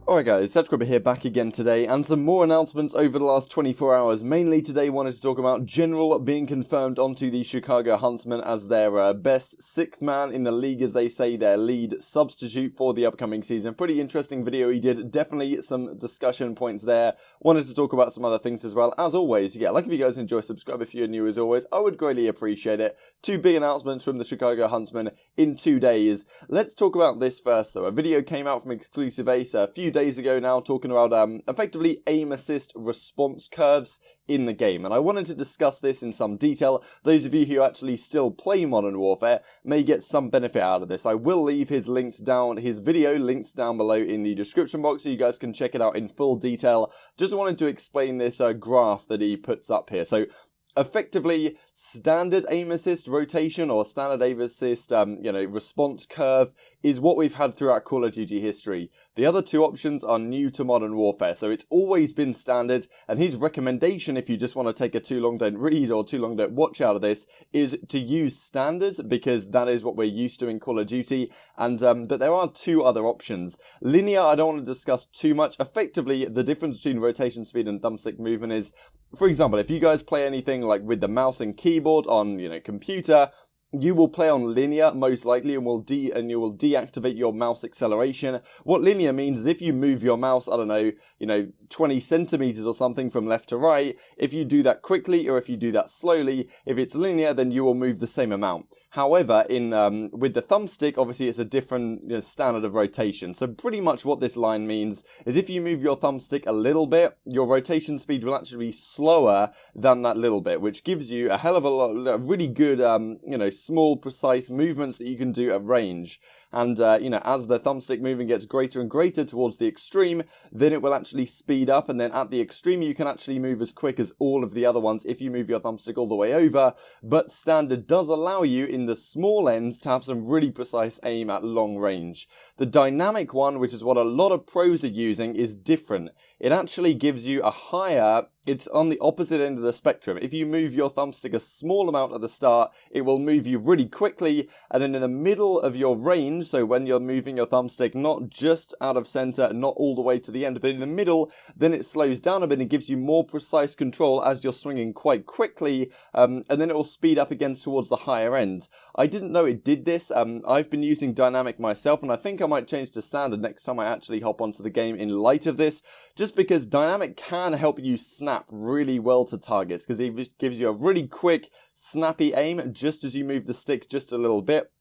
Alright guys, Satchgrubber here back again today, and some more announcements over the last 24 hours. Mainly today wanted to talk about General being confirmed onto the Chicago Huntsmen as their best sixth man in the league, as they say, their lead substitute for the upcoming season. Pretty interesting video he did, definitely some discussion points there. Wanted to talk about some other things as well. As always, yeah, like if you guys enjoy, subscribe if you're new as always. I would greatly appreciate it. Two big announcements from the Chicago Huntsmen in 2 days. Let's talk about this first though. A video came out from Exclusive Ace a few days ago now, talking about effectively aim assist response curves in the game, and I wanted to discuss this in some detail. Those of you who actually still play Modern Warfare may get some benefit out of this. I will leave his video linked down below in the description box so you guys can check it out in full detail. Just wanted to explain this graph that he puts up here. So effectively, standard aim assist rotation or standard aim assist, response curve is what we've had throughout Call of Duty history. The other two options are new to Modern Warfare, so it's always been standard, and his recommendation, if you just want to take a too long don't read or too long don't watch out of this, is to use standard, because that is what we're used to in Call of Duty, and but there are two other options. Linear, I don't want to discuss too much. Effectively, the difference between rotation speed and thumbstick movement is, for example, if you guys play anything like with the mouse and keyboard on, computer, you will play on linear most likely, and you will deactivate your mouse acceleration. What linear means is if you move your mouse, I don't know, 20 centimeters or something from left to right, if you do that quickly or if you do that slowly, if it's linear, then you will move the same amount. However, with the thumbstick, obviously it's a different standard of rotation. So pretty much what this line means is if you move your thumbstick a little bit, your rotation speed will actually be slower than that little bit, which gives you a hell of a lot, really good, small, precise movements that you can do at range. And, as the thumbstick movement gets greater and greater towards the extreme, then it will actually speed up, and then at the extreme you can actually move as quick as all of the other ones if you move your thumbstick all the way over. But standard does allow you in the small ends to have some really precise aim at long range. The dynamic one, which is what a lot of pros are using, is different. It actually gives you a higher, it's on the opposite end of the spectrum. If you move your thumbstick a small amount at the start, it will move you really quickly, and then in the middle of your range, so when you're moving your thumbstick not just out of center, not all the way to the end, but in the middle, then it slows down a bit and gives you more precise control as you're swinging quite quickly, and then it will speed up again towards the higher end. I didn't know it did this. I've been using dynamic myself, and I think I might change to standard next time I actually hop onto the game in light of this, just because dynamic can help you snap really well to targets, because it gives you a really quick, snappy aim just as you move the stick just a little bit.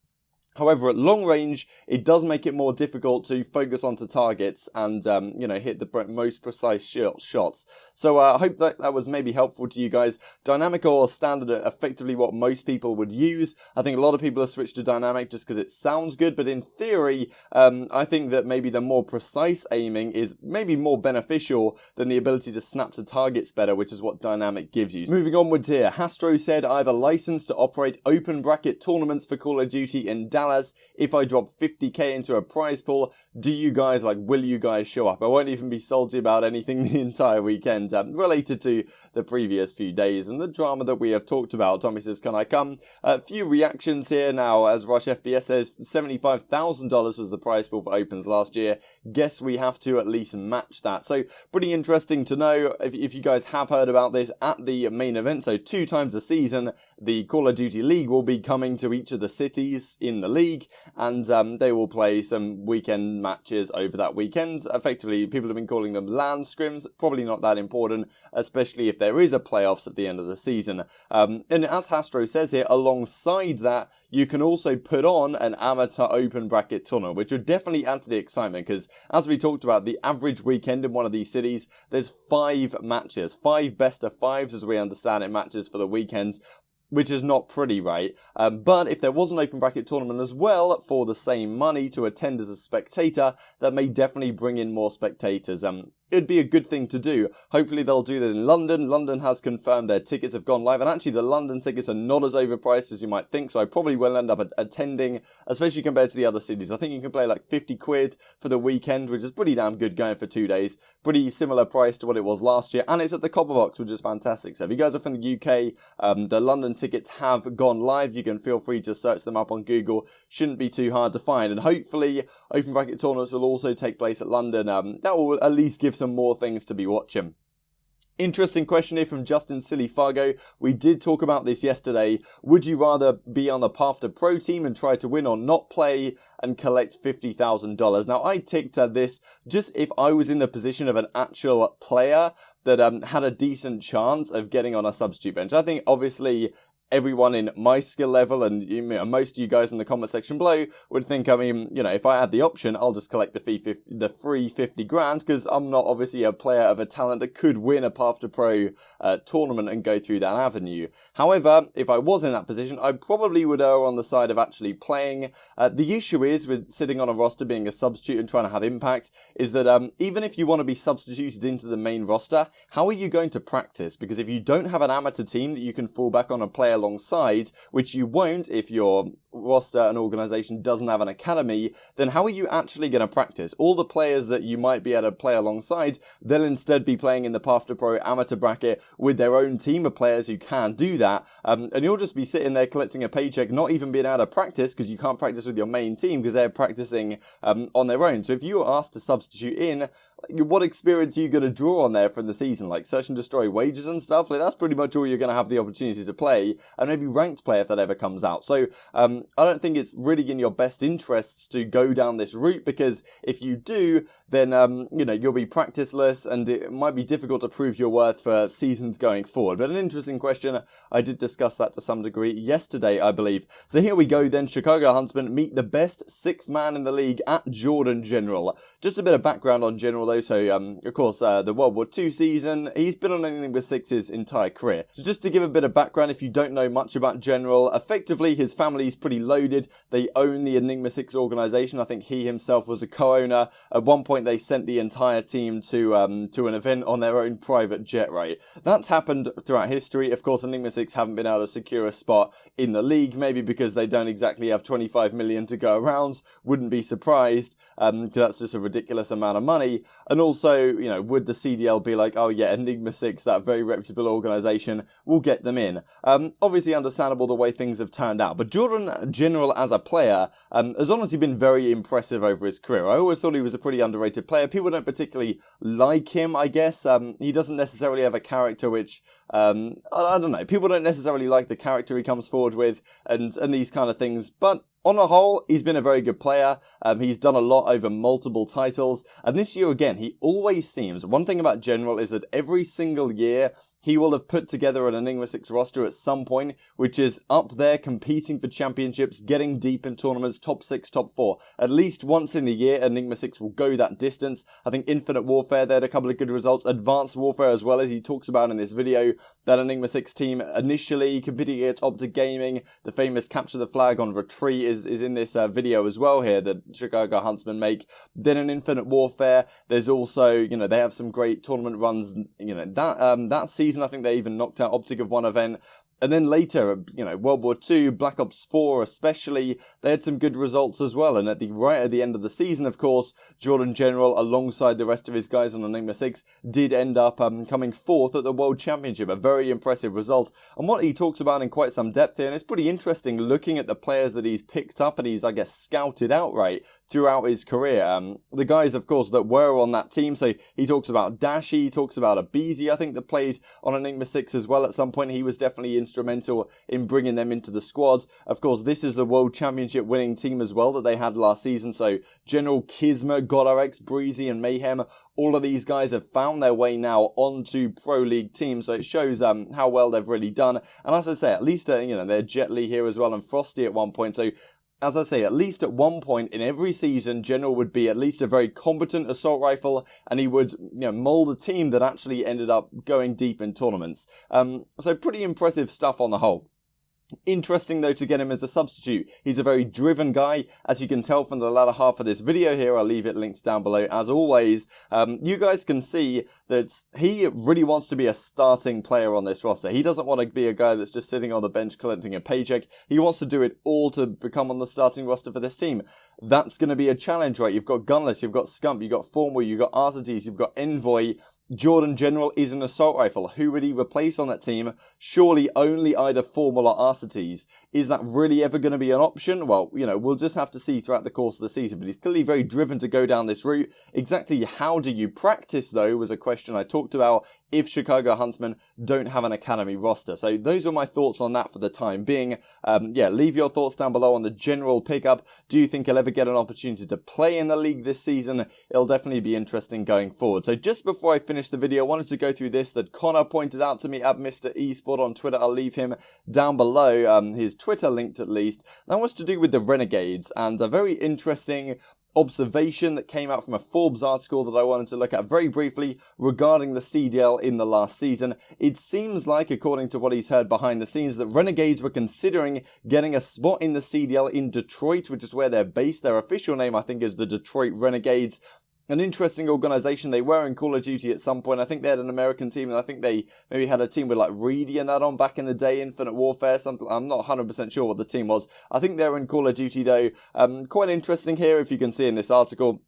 However, at long range, it does make it more difficult to focus onto targets and, hit the most precise shots. So I hope that was maybe helpful to you guys. Dynamic or standard are effectively what most people would use. I think a lot of people have switched to dynamic just because it sounds good, but in theory, I think that maybe the more precise aiming is maybe more beneficial than the ability to snap to targets better, which is what dynamic gives you. Moving onwards here, Hastro said, I have a license to operate open bracket tournaments for Call of Duty in Dallas. If I drop 50k into a prize pool, will you guys show up? I won't even be salty about anything the entire weekend related to the previous few days and the drama that we have talked about. Tommy says, can I come? A few reactions here now, as Rush FBS says, $75,000 was the prize pool for opens last year. Guess we have to at least match that. So pretty interesting to know if you guys have heard about this at the main event. So 2 times a season, the Call of Duty League will be coming to each of the cities in the league, and they will play some weekend matches over that weekend. Effectively, people have been calling them LAN scrims. Probably not that important, especially if there is a playoffs at the end of the season. And as Hastro says here, alongside that, you can also put on an amateur open bracket tournament, which would definitely add to the excitement, because as we talked about, the average weekend in one of these cities, there's 5 matches, 5 best of 5s as we understand it, matches for the weekends, which is not pretty, right? But if there was an open bracket tournament as well for the same money to attend as a spectator, that may definitely bring in more spectators. it'd be a good thing to do. Hopefully they'll do that in London. London has confirmed their tickets have gone live, and actually the London tickets are not as overpriced as you might think, so I probably will end up attending, especially compared to the other cities. I think you can pay like 50 quid for the weekend, which is pretty damn good going for 2 days. Pretty similar price to what it was last year, and it's at the Copper Box, which is fantastic. So if you guys are from the UK, the London tickets have gone live. You can feel free to search them up on Google. Shouldn't be too hard to find, and hopefully open bracket tournaments will also take place at London. That will at least give some more things to be watching. Interesting question here from Justin Silly Fargo. We did talk about this yesterday. Would you rather be on the path to pro team and try to win, or not play and collect $50,000? Now, I ticked this just if I was in the position of an actual player that had a decent chance of getting on a substitute bench. I think obviously everyone in my skill level, and most of you guys in the comment section below would think, I mean, if I had the option, I'll just collect the free 50 grand, because I'm not obviously a player of a talent that could win a Path to Pro tournament and go through that avenue. However, if I was in that position, I probably would err on the side of actually playing. The issue is with sitting on a roster, being a substitute and trying to have impact, is that even if you want to be substituted into the main roster, how are you going to practice? Because if you don't have an amateur team that you can fall back on and play alongside, which you won't if your roster and organization doesn't have an academy, then how are you actually going to practice? All the players that you might be able to play alongside, they'll instead be playing in the Path to Pro amateur bracket with their own team of players who can do that, and you'll just be sitting there collecting a paycheck, not even being able to practice, because you can't practice with your main team because they're practicing on their own. So if you are asked to substitute in, what experience are you going to draw on there from the season? Like search and destroy wages and stuff? Like that's pretty much all you're going to have the opportunity to play, and maybe ranked play if that ever comes out. So I don't think it's really in your best interests to go down this route, because if you do, then you'll be practiceless, and it might be difficult to prove your worth for seasons going forward. But an interesting question. I did discuss that to some degree yesterday, I believe. So here we go then. Chicago Huntsmen meet the best sixth man in the league at Jordan General. Just a bit of background on General though. So of course the World War II season, he's been on Enigma 6 his entire career. So just to give a bit of background, if you don't know much about General, effectively his family's pretty loaded. They own the Enigma 6 organization. I think he himself was a co-owner. At one point they sent the entire team to an event on their own private jet, right? That's happened throughout history. Of course, Enigma 6 haven't been able to secure a spot in the league, maybe because they don't exactly have 25 million to go around. Wouldn't be surprised, because that's just a ridiculous amount of money. And also, would the CDL be like, oh yeah, Enigma 6, that very reputable organization, will get them in? Obviously understandable the way things have turned out, but Jordan General as a player has honestly been very impressive over his career. I always thought he was a pretty underrated player. People don't particularly like him, I guess. He doesn't necessarily have a character which, I don't know, people don't necessarily like the character he comes forward with and these kind of things, but on the whole, he's been a very good player. He's done a lot over multiple titles. And this year, again, he always seems... One thing about General is that every single year, he will have put together an Enigma 6 roster at some point, which is up there competing for championships, getting deep in tournaments, top 6, top 4. At least once in the year, Enigma 6 will go that distance. I think Infinite Warfare, they had a couple of good results. Advanced Warfare as well, as he talks about in this video. That Enigma 6 team initially competing against OpTic Gaming. The famous Capture the Flag on Retreat is in this video as well here that Chicago Huntsmen make. Then in Infinite Warfare, there's also, they have some great tournament runs. That season, I think they even knocked out OpTic of one event. And then later, World War II, Black Ops 4 especially, they had some good results as well. And right at the end of the season, of course, Jordan General, alongside the rest of his guys on Enigma 6, did end up coming fourth at the World Championship. A very impressive result. And what he talks about in quite some depth here, and it's pretty interesting looking at the players that he's picked up and he's, I guess, scouted outright throughout his career. The guys, of course, that were on that team. So he talks about Dashi, he talks about Abizi, I think, that played on Enigma 6 as well at some point. He was definitely instrumental in bringing them into the squad. Of course, this is the World Championship winning team as well that they had last season. So General, Kisma, GodRx, Breezy and Mayhem, all of these guys have found their way now onto Pro League teams. So it shows how well they've really done. And as I say, at least, they're Jet Li here as well and Frosty at one point. So as I say, at least at one point in every season, General would be at least a very competent assault rifle, and he would, mold a team that actually ended up going deep in tournaments. So pretty impressive stuff on the whole. Interesting though to get him as a substitute. He's a very driven guy, as you can tell from the latter half of this video here. I'll leave it linked down below as always. You guys can see that he really wants to be a starting player on this roster. He doesn't want to be a guy that's just sitting on the bench collecting a paycheck. He wants to do it all to become on the starting roster for this team. That's going to be a challenge, right? You've got Gunless, you've got Scump, you've got Formwell, you've got Arcides, you've got Envoy. Jordan General is an assault rifle. Who would he replace on that team? Surely only either Formwell or Arcides. Is that really ever going to be an option? Well, you know, we'll just have to see throughout the course of the season, but he's clearly very driven to go down this route. Exactly how do you practice, though, was a question I talked about if Chicago Huntsmen don't have an academy roster. So those are my thoughts on that for the time being. Yeah, leave your thoughts down below on the general pickup. Do you think he'll ever get an opportunity to play in the league this season? It'll definitely be interesting going forward. So just before I finish the video, I wanted to go through this that Connor pointed out to me at Mr. Esport on Twitter. I'll leave him down below, his Twitter linked at least. That was to do with the Renegades, and a very interesting observation that came out from a Forbes article that I wanted to look at very briefly regarding the CDL in the last season. It seems like, according to what he's heard behind the scenes, that Renegades were considering getting a spot in the CDL in Detroit, which is where they're based. Their official name, I think, is the Detroit Renegades. An interesting organization. They were in Call of Duty at some point. I think they had an American team, and I think they maybe had a team with like Reedy and that on back in the day, Infinite Warfare, something. I'm not 100% sure what the team was. I think they're in Call of Duty though. Quite interesting here, if you can see in this article.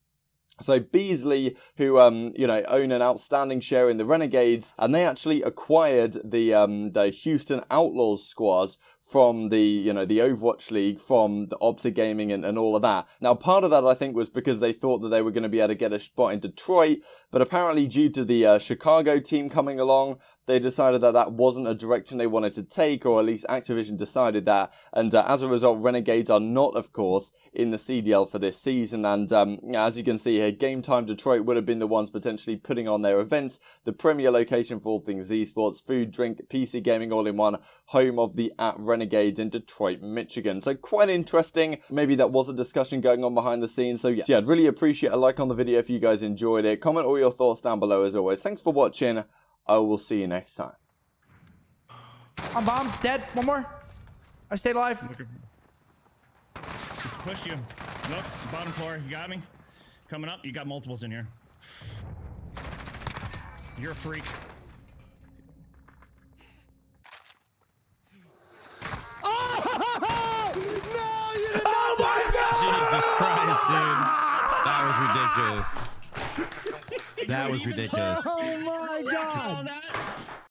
So Beasley, who you know, own an outstanding share in the Renegades, and they actually acquired the Houston Outlaws squad from the, you know, the Overwatch League, from the OpTic Gaming and all of that. Now, part of that, I think, was because they thought that they were going to be able to get a spot in Detroit, but apparently due to the Chicago team coming along, they decided that that wasn't a direction they wanted to take, or at least Activision decided that, and as a result, Renegades are not, of course, in the CDL for this season, and as you can see here, Game Time Detroit would have been the ones potentially putting on their events, the premier location for all things esports, food, drink, PC gaming all in one, home of the @Renegades in Detroit, Michigan. So quite interesting. Maybe that was a discussion going on behind the scenes. So yeah, I'd really appreciate a like on the video if you guys enjoyed it. Comment all your thoughts down below as always. Thanks for watching. I will see you next time. I'm bombed. Dead. One more. I stayed alive. Just push you. Nope. Bottom floor. You got me. Coming up. You got multiples in here. You're a freak. Oh! No, you didn't. Oh my God! Jesus Christ, dude. That was ridiculous. That was ridiculous. Oh my God. All that?